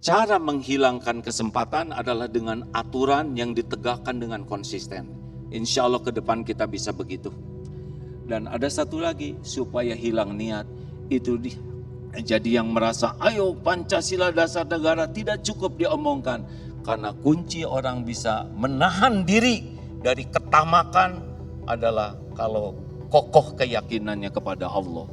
Cara menghilangkan kesempatan adalah dengan aturan yang ditegakkan dengan konsisten. Insya Allah ke depan kita bisa begitu. Dan ada satu lagi, supaya hilang niat, itu jadi yang merasa, ayo Pancasila dasar negara, tidak cukup diomongkan. Karena kunci orang bisa menahan diri dari ketamakan adalah kalau kokoh keyakinannya kepada Allah.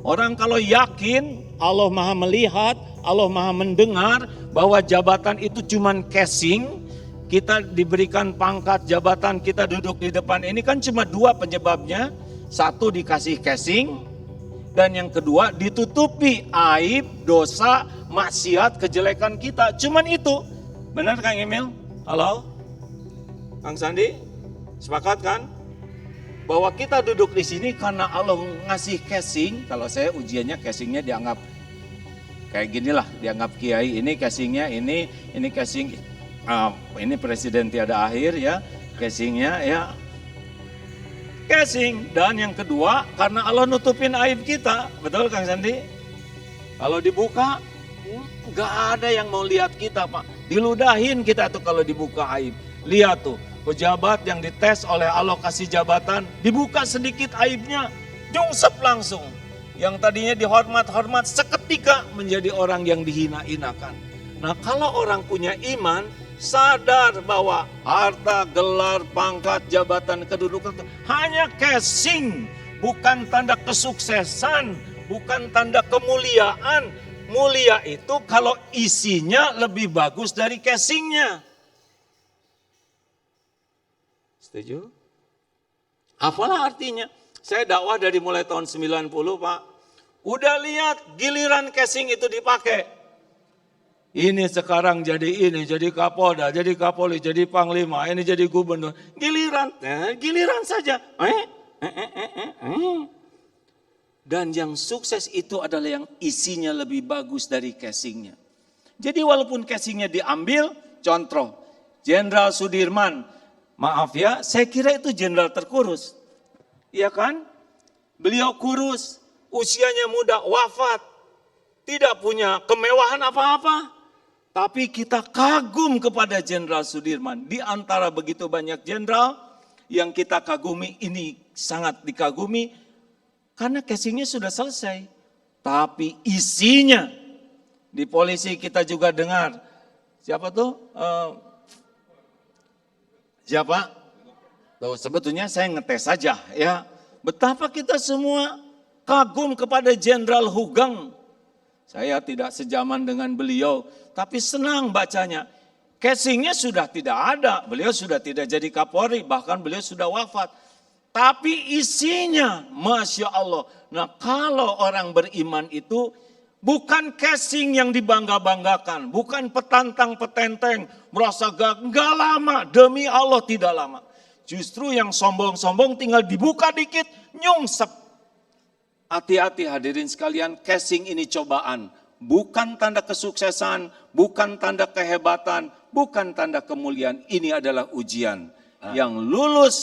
Orang kalau yakin Allah Maha melihat, Allah Maha mendengar bahwa jabatan itu cuman casing, kita diberikan pangkat jabatan, kita duduk di depan ini kan cuma dua penyebabnya. Satu dikasih casing, dan yang kedua ditutupi aib, dosa, maksiat, kejelekan kita. Cuman itu. Benar Kang Emil? Halo? Kang Sandi? Sepakat kan? Bahwa kita duduk di sini karena Allah ngasih casing. Kalau saya ujiannya casingnya dianggap kayak ginilah, dianggap kiai. Ini casingnya, ini casing. Ini presiden tiada akhir ya, casingnya ya. Casing. Dan yang kedua karena Allah nutupin aib kita. Betul Kang Sandi? Kalau dibuka, nggak ada yang mau lihat kita Pak. Diludahin kita tuh kalau dibuka aib. Lihat tuh. Pejabat yang dites oleh alokasi jabatan, dibuka sedikit aibnya, nyungsep langsung. Yang tadinya dihormat-hormat, seketika menjadi orang yang dihina-hinakan. Nah kalau orang punya iman, sadar bahwa harta, gelar, pangkat, jabatan, kedudukan itu hanya casing, bukan tanda kesuksesan, bukan tanda kemuliaan. Mulia itu kalau isinya lebih bagus dari casingnya. Setuju? Apalah artinya? Saya dakwah dari mulai tahun 90 Pak. Udah lihat giliran casing itu dipakai. Ini sekarang jadi ini, jadi Kapolda, jadi Kapolri, jadi Panglima, ini jadi Gubernur. Giliran saja. Dan yang sukses itu adalah yang isinya lebih bagus dari casingnya. Jadi walaupun casingnya diambil, contoh, Jenderal Sudirman, maaf ya, saya kira itu jenderal terkurus. Iya kan? Beliau kurus, usianya muda, wafat. Tidak punya kemewahan apa-apa. Tapi kita kagum kepada Jenderal Sudirman. Di antara begitu banyak jenderal yang kita kagumi, ini sangat dikagumi. Karena casingnya sudah selesai. Tapi isinya, di polisi kita juga dengar. Siapa tuh? Siapa? Tuh, sebetulnya saya ngetes saja ya. Betapa kita semua kagum kepada Jenderal Hugeng. Saya tidak sejaman dengan beliau, tapi senang bacanya. Casingnya sudah tidak ada, beliau sudah tidak jadi Kapolri, bahkan beliau sudah wafat. Tapi isinya, Masya Allah. Nah kalau orang beriman itu bukan casing yang dibangga-banggakan, bukan petantang-petenteng, merasa gak lama, demi Allah tidak lama. Justru yang sombong-sombong tinggal dibuka dikit, nyungsep. Hati-hati hadirin sekalian, casing ini cobaan. Bukan tanda kesuksesan, bukan tanda kehebatan, bukan tanda kemuliaan. Ini adalah ujian. Yang lulus,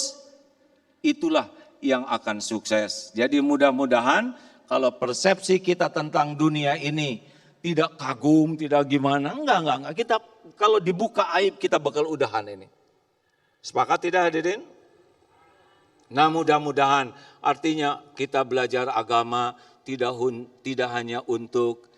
itulah yang akan sukses. Jadi mudah-mudahan kalau persepsi kita tentang dunia ini tidak kagum, tidak gimana, enggak. Kita kalau dibuka aib kita bakal udahan ini. Sepakat tidak hadirin? Nah mudah-mudahan artinya kita belajar agama tidak hanya untuk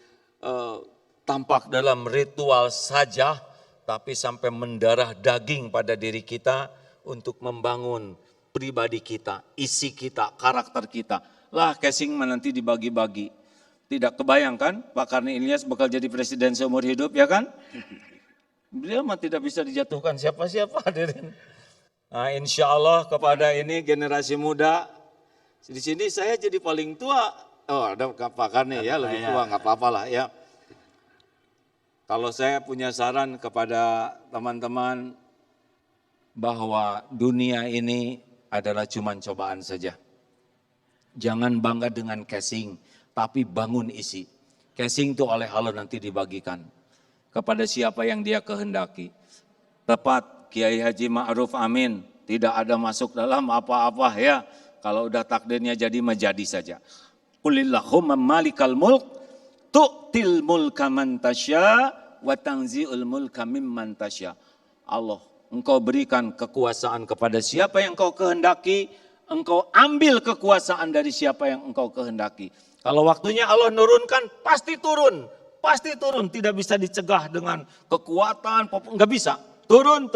tampak dalam ritual saja, tapi sampai mendarah daging pada diri kita untuk membangun pribadi kita, isi kita, karakter kita. Lah casing nanti dibagi-bagi. Tidak kebayangkan Pak Karni Ilyas bakal jadi presiden seumur hidup ya kan? Beliau mah tidak bisa dijatuhkan siapa-siapa hadirin. Nah insya Allah kepada ini generasi muda, di sini saya jadi paling tua. Oh ada Pak Karni ya lebih tua nggak apa-apa lah ya. Kalau saya punya saran kepada teman-teman bahwa dunia ini adalah cuma cobaan saja. Jangan bangga dengan casing, tapi bangun isi. Casing itu oleh Allah nanti dibagikan kepada siapa yang dia kehendaki. Tepat Kiai Haji Ma'ruf Amin, tidak ada masuk dalam apa-apa ya. Kalau udah takdirnya jadi menjadi saja. Qulillahumma malikal mulk tu'til mulka man tasya Wa tanzi'ul mulka mimman tasya. Allah, engkau berikan kekuasaan kepada siapa yang engkau kehendaki, engkau ambil kekuasaan dari siapa yang engkau kehendaki. Kalau waktunya Allah nurunkan, pasti turun. Pasti turun, tidak bisa dicegah dengan kekuatan, enggak bisa. Turun.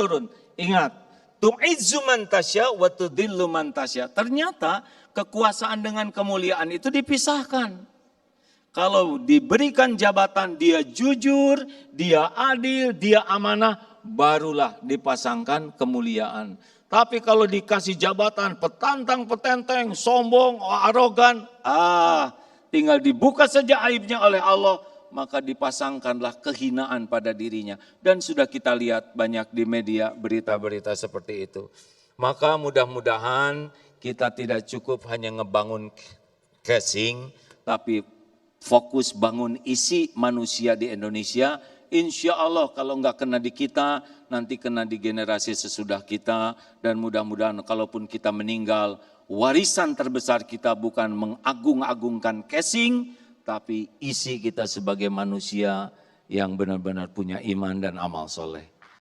Ingat, tu'izzu man tasya wa tudhillu man tasya. Ternyata kekuasaan dengan kemuliaan itu dipisahkan. Kalau diberikan jabatan dia jujur, dia adil, dia amanah, barulah dipasangkan kemuliaan. Tapi kalau dikasih jabatan petantang petenteng, sombong, arogan, tinggal dibuka saja aibnya oleh Allah, maka dipasangkanlah kehinaan pada dirinya. Dan sudah kita lihat banyak di media berita-berita seperti itu. Maka mudah-mudahan kita tidak cukup hanya ngebangun casing, tapi fokus bangun isi manusia di Indonesia. Insya Allah kalau enggak kena di kita, nanti kena di generasi sesudah kita. Dan mudah-mudahan kalaupun kita meninggal, warisan terbesar kita bukan mengagung-agungkan casing, tapi isi kita sebagai manusia yang benar-benar punya iman dan amal soleh.